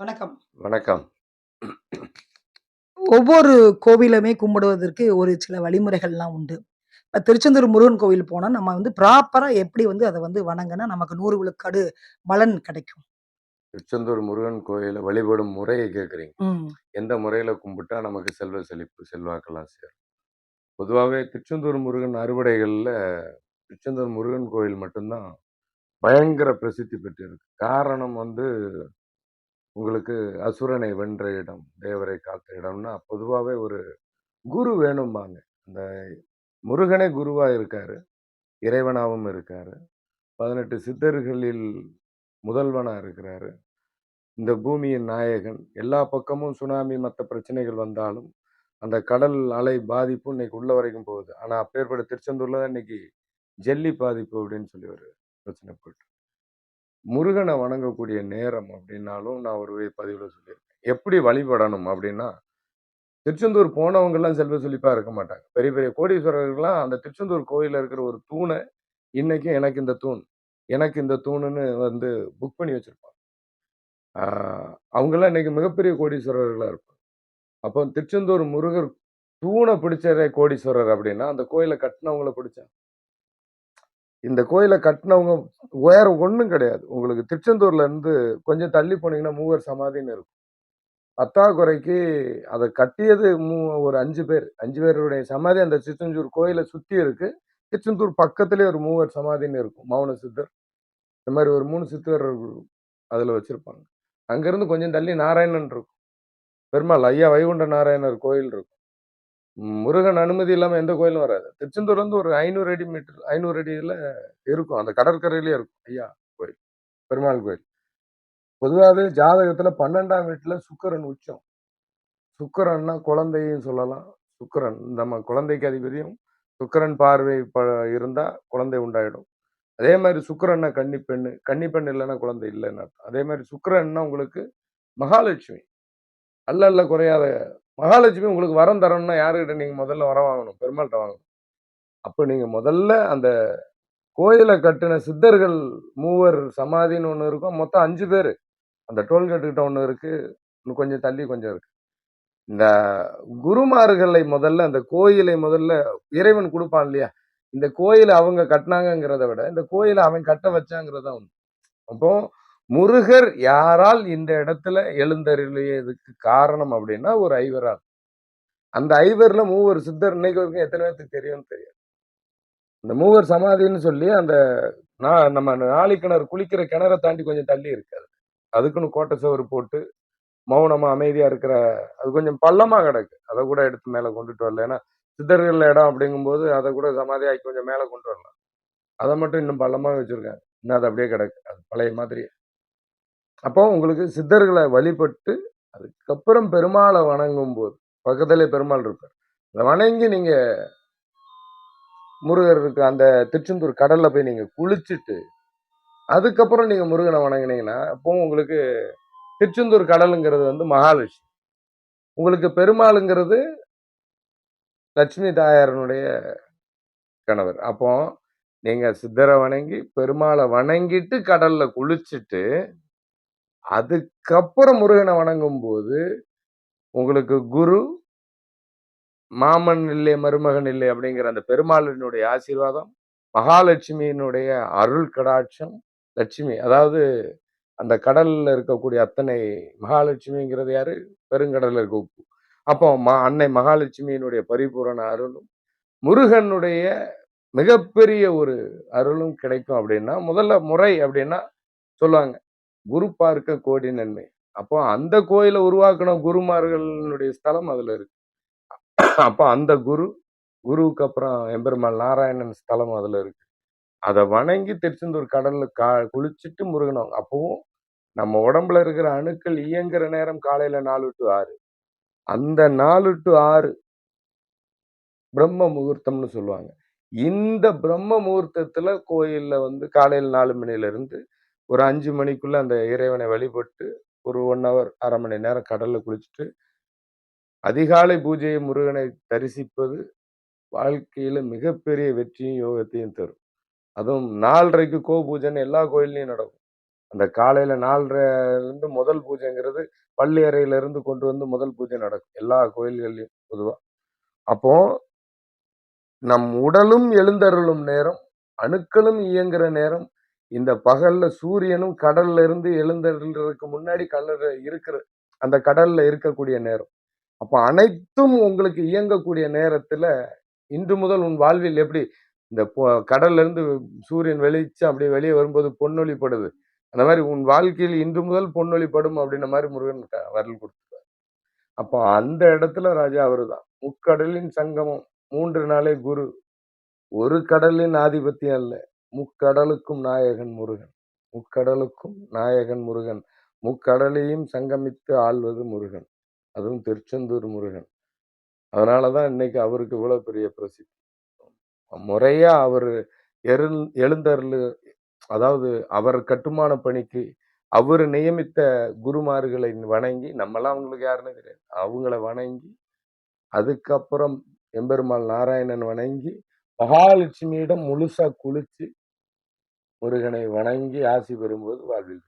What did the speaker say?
வணக்கம். வணக்கம். ஒவ்வொரு கோவிலுமே கும்பிடுவதற்கு ஒரு சில வழிமுறைகள்லாம் உண்டு. இப்ப திருச்செந்தூர் முருகன் கோவில் போனா, நம்ம ப்ராப்பரா எப்படி அத வணங்குனா நமக்கு 100 விழுக்காடு பலன் கிடைக்கும்? திருச்செந்தூர் முருகன் கோயில வழிபடும் முறைய கேட்குறீங்க. ம். எந்த முறையில கும்பிட்டா நமக்கு செல்வ செழிப்பு, செல்வாக்கெல்லாம் சேரும். பொதுவாவே திருச்செந்தூர் முருகன் அறுபடைகள்ல திருச்செந்தூர் முருகன் கோயில் மட்டும் தான் பயங்கர பிரசித்தி பெற்றிருக்கு. காரணம் உங்களுக்கு அசுரனை வென்ற இடம், தேவரை காத்த இடம்னா பொதுவாவே ஒரு குரு வேணும்பாங்க. அந்த முருகனே குருவா இருக்காரு. இறைவனாவும் இருக்காரு. 18 சித்தர்களில் முதல்வனா இருக்கிறாரு. இந்த பூமியின் நாயகன். எல்லா பக்கமும் சுனாமி மத்த பிரச்சனைகள் வந்தாலும், அந்த கடல் அலை பாதிப்பு இன்னைக்கு உள்ள வரைக்கும் போகுது. ஆனா அப்பேற்பட்ட திருச்செந்தூர்ல தான் இன்னைக்கு ஜெல்லி பாதிப்பு அப்படின்னு சொல்லி ஒரு பிரச்சனை போயிட்டு. முருகன வணங்கக்கூடிய நேரம் அப்படின்னாலும் நான் ஒரு பதிவுல சொல்லியிருக்கேன். எப்படி வழிபடணும் அப்படின்னா, திருச்செந்தூர் போனவங்கலாம் செல்வ செழிப்பா இருக்க மாட்டாங்க. பெரிய பெரிய கோடீஸ்வரர்கள்லாம் அந்த திருச்செந்தூர் கோயில்ல இருக்கிற ஒரு தூண இன்னைக்கும் எனக்கு இந்த தூண், எனக்கு இந்த தூணுன்னு புக் பண்ணி வச்சிருப்பாங்க. ஆ அவங்கலாம் இன்னைக்கு மிகப்பெரிய கோடீஸ்வரர்களா இருப்பாங்க. அப்போ திருச்செந்தூர் முருகர் தூண பிடிச்சதே கோடீஸ்வரர் அப்படின்னா, அந்த கோயில கட்டுனவங்கள பிடிச்சா. இந்த கோயில கட்டுனவங்க வேற ஒண்ணும் கிடையாது. உங்களுக்கு திருச்செந்தூர்ல இருந்து கொஞ்சம் தள்ளி போனீங்கன்னா, மூவர் சமாதின்னு இருக்கும். பத்தாக்குறைக்கு அத கட்டியது ஒரு 5 பேர். 5 பேருடைய சமாதி அந்த திருச்செந்தூர் கோயில சுத்தி இருக்கு. திருச்செந்தூர் பக்கத்திலேயே ஒரு மூவர் சமாதின்னு இருக்கும். மௌன சித்தர். இந்த மாரி ஒரு 3 சித்தர் அதுல வச்சிருப்பாங்க. அங்கிருந்து கொஞ்சம் தள்ளி நாராயணன் இருக்கும். பெருமாள் ஐயா வைகுண்ட நாராயணர் கோயில் இருக்கும். முருகன் அனுமதி இல்லாம எந்த கோயிலும் வராது. திருச்செந்தூர்லேருந்து ஒரு 500 அடி மீட்டர் 500 அடியில இருக்கும். அந்த கடற்கரையிலேயே இருக்கும். ஐயா கோயில். பெருமாள் கோயில். பொதுவாவே ஜாதகத்துல 12ஆம் வீட்ல சுக்கிரன் உச்சம். சுக்கிரன்னா குழந்தையும் சொல்லலாம். சுக்கிரன் நம்ம குழந்தைக்கு அதிபதியும் சுக்கிரன் பார்வை இருந்தா குழந்தை உண்டாயிடும். அதே மாரி சுக்கிரன்னா கன்னி பெண்ணு. கன்னி பெண் இல்லன்னா குழந்தை இல்லன்னு அர்த்தம். அதே மாரி சுக்கிரன்னா உங்களுக்கு மகாலட்சுமி. அல்ல அல்ல குறையாத மகாலட்சுமி உங்களுக்கு வரம் தரணும்னா யாருகிட்ட நீங்க முதல்ல வரம் வாங்கணும்? பெருமாள்ட்ட வாங்கணும். அப்ப நீங்க முதல்ல அந்த கோயில கட்டுன சித்தர்கள் மூவர் சமாதின்னு ஒண்ணு இருக்கும். மொத்தம் 5 பேரு. அந்த டோல்கேட் கிட்ட ஒண்ணு இருக்கு. இன்னும் கொஞ்சம் தள்ளி கொஞ்சம் இருக்கு. இந்த குருமார்களை முதல்ல அந்த கோயிலை முதல்ல இறைவன் குடுப்பான் இல்லையா? இந்த கோயில அவங்க கட்டுனாங்கங்கிறத விட, இந்த கோயில அவன் கட்ட வச்சாங்கிறது தான் உண்மை. அப்போ முருகர் யாரால் இந்த இடத்துல எழுந்தருளியதுக்கு காரணம் அப்படின்னா, ஒரு ஐவரால். அந்த ஐவர்ல மூவர் சித்தர் இன்னைக்கு வரைக்கும் எத்தன பேத்துக்கு தெரியும்னு தெரியாது. இந்த மூவர் சமாதின்னு சொல்லி அந்த நம்ம நாழிக்கிணறு குளிக்கிற கிணற தாண்டி கொஞ்சம் தள்ளி இருக்கு அது. அதுக்குன்னு கோட்டை சுவர் போட்டு மௌனமா அமைதியா இருக்கிற அது கொஞ்சம் பள்ளமா கிடக்கு. அத கூட எடுத்து மேல கொண்டுட்டு வரல. ஏன்னா சித்தர்கள் இடம் அப்படிங்கும்போது அத கூட சமாதியாக்கி கொஞ்சம் மேல கொண்டு வரலாம். அத மட்டும் இன்னும் பள்ளமா வச்சிருக்காங்க. இன்னும் அது அப்படியே கிடக்கு. அது பழைய மாதிரி. அப்போ உங்களுக்கு சித்தர்களை வழிபட்டு அதுக்கப்புறம் பெருமாள வணங்கும்போது பக்கத்திலே பெருமாள் இருப்பார். அத வணங்கி நீங்க முருகர் இருக்கு அந்த திருச்செந்தூர் கடல்ல போய் நீங்க குளிச்சுட்டு, அதுக்கப்புறம் நீங்க முருகன வணங்குனீங்கன்னா, அப்போ உங்களுக்கு திருச்செந்தூர் கடலுங்கிறது மகாலட்சுமி. உங்களுக்கு பெருமாளுங்கிறது லட்சுமி தாயாரனுடைய கணவர். அப்போ நீங்க சித்தர வணங்கி, பெருமாள வணங்கிட்டு கடல்ல குளிச்சுட்டு, அதுக்கப்புறம் முருகன வணங்கும்போது, உங்களுக்கு குரு, மாமன் இல்லை, மருமகன் இல்லை அப்படிங்கிற அந்த பெருமாளினுடைய ஆசீர்வாதம், மகாலட்சுமியினுடைய அருள் கடாட்சம், லட்சுமி அதாவது அந்த கடல்ல இருக்கக்கூடிய அத்தனை மகாலட்சுமிங்கிறது யாரு? பெருங்கடல்ல இருக்க உப்பு. அப்போ அன்னை மகாலட்சுமியினுடைய பரிபூரண அருளும், முருகனுடைய மிகப்பெரிய ஒரு அருளும் கிடைக்கும் அப்படின்னா, முதல்ல முறை அப்படின்னா சொல்லுவாங்க. குரு பார்க்க கோடி நன்மை. அப்போ அந்த கோயில உருவாக்குன குருமார்களுடைய ஸ்தலம் அதுல இருக்கு. அப்ப அந்த குருவுக்கு அப்புறம் எம்பெருமான் நாராயணன் ஸ்தலம் அதுல இருக்கு. அத வணங்கி திருச்செந்தூர் கடல்ல குளிச்சுட்டு முருகன அப்பவும் நம்ம உடம்புல இருக்கிற அணுக்கள் இயங்குற நேரம் காலையில 4 டூ 6. அந்த 4 டூ 6 பிரம்ம முகூர்த்தம்னு சொல்லுவாங்க. இந்த பிரம்ம முகூர்த்தத்துல கோயில்ல காலையில 4 மணியிலிருந்து ஒரு 5 மணிக்குள்ள அந்த இறைவனை வழிபட்டு ஒரு 1 ஹவர் 1/2 மணி நேரம் கடல்ல குளிச்சுட்டு, அதிகாலை பூஜையை முருகனை தரிசிப்பது வாழ்க்கையில மிகப்பெரிய வெற்றியும், யோகத்தையும் தரும். அதுவும் 4:30க்கு பூஜைன்னு எல்லா கோயில்லயும் நடக்கும். அந்த காலையில 4:30 முதல் பூஜைங்கிறது பள்ளி அறையில இருந்து கொண்டு வந்து முதல் பூஜை நடக்கும் எல்லா கோயில்கள்லயும் பொதுவா. அப்போ நம் உடலும் எழுந்தருளும் நேரம், அணுக்களும் இயங்குற நேரம், இந்த பகல்ல சூரியனும் கடல்ல இருந்து எழுந்தருள்றதுக்கு முன்னாடி அந்த கடல்ல இருக்கக்கூடிய நேரம். அப்ப அனைத்தும் உங்களுக்கு இயங்கக்கூடிய நேரத்துல, இன்று முதல் உன் வாழ்வில் எப்படி இந்த கடல்ல இருந்து சூரியன் வெளிச்சம் அப்படியே வெளிய வரும்போது பொன்னொளிப்படுது. அந்த மாரி உன் வாழ்க்கையில் இன்று முதல் பொன்னொளிப்படும் அப்படின்ன மாரி முருகன் அருள் குடுத்தார். அப்போ அந்த இடத்துல ராஜா அவருதான். முக்கடலின் சங்கமம், 3 நாளே குரு. ஒரு கடலின் ஆதிபத்தியம் அல்ல. முக்கடலுக்கும் நாயகன் முருகன். முக்கடலுக்கும் நாயகன் முருகன். முக்கடலையும் சங்கமித்து ஆள்வது முருகன். அதுவும் திருச்செந்தூர் முருகன். அதனால தான் இன்னைக்கு அவருக்கு இவ்வளவு பெரிய பிரசித்தி. முறையா அவரு எழுந்தருளு அதாவது அவர் கட்டுமான பணிக்கு அவரு நியமித்த குருமார்களை வணங்கி, நம்மலாம் அவங்களுக்கு யாருன்னே தெரியாது. அவங்கள வணங்கி, அதுக்கப்புறம் எம்பெருமாள் நாராயணன் வணங்கி, மகாலட்சுமியிடம் முழுசா குளிச்சு, முருகனை வணங்கி ஆசி பெறும்போது வாழ்வில்